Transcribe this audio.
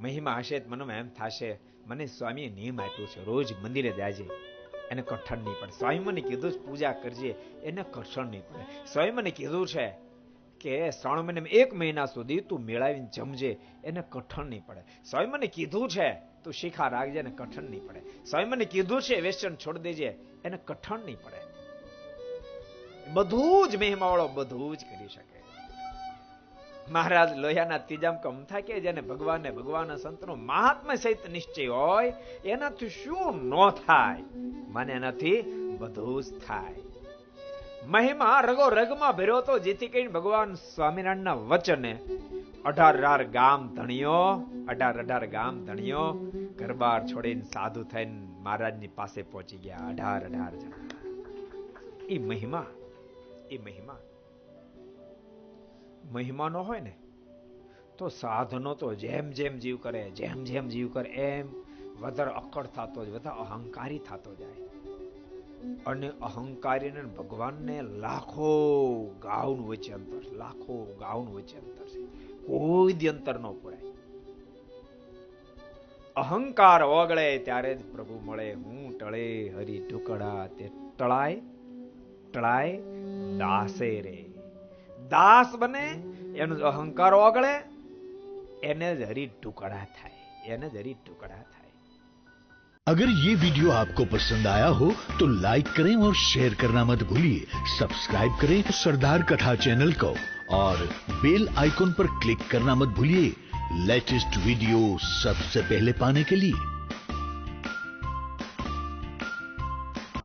મહિમા હશે તો મનમાં એમ થશે મને સ્વામીએ નિયમ આપ્યો છે રોજ મંદિરે જાજે, એને કઠણ નહીં પડે. સ્વામી મને કીધું છે પૂજા કરજે, એને કઠણ નહીં પડે. સ્વામી મને કીધું છે કે 3 મહિને 1 મહિના સુધી તું મેળાવીને જમજે, એને કઠણ નહીં પડે. સ્વામી મને કીધું છે તું શિખા રાખજે, એને કઠણ નહીં પડે. સ્વામી મને કીધું છે વેસન છોડી દેજે, એને કઠણ નહીં પડે. બધું જ મહિમાવાળો બધું જ કરી શકે. મહારાજ લોહિયાના ત્રીજામ કમથા કે જેને ભગવાન સંતનો મહાત્મા સહિત નિશ્ચય હોય એનાથી શું ન થાય, મને એનાથી બધું જ થાય. મહિમા રગો રગમાં ભર્યો તો જેથી કરીને ભગવાન સ્વામિનારાયણના વચને 18 ગામ ધણીઓ ઘરબાર છોડીને સાધુ થઈને મહારાજની પાસે પહોંચી ગયા. 18 જણા. એ મહિમા નો હોય ને તો સાધનો તો જેમ જીવ કરે એમ વધારે અકડ થતો જાય, વધારે અહંકારી થતો જાય. અને અહંકારીને ભગવાનને લાખો ગાઉન વચ્ચે અંતર છે, કોઈ દી અંતર ન પુરાય. અહંકાર ઓગળે ત્યારે જ પ્રભુ મળે. હું ટળે હરી ટુકડા તે ટળાય દાસે રે. દાસ બને એનો અહંકાર ઓગળે, એને જ હરી ટુકડા થાય. अगर ये वीडियो आपको पसंद आया हो तो लाइक करें और शेयर करना मत भूलिए. सब्सक्राइब करें सरदार कथा चैनल को और बेल आइकॉन पर क्लिक करना मत भूलिए लेटेस्ट वीडियो सबसे पहले पाने के लिए.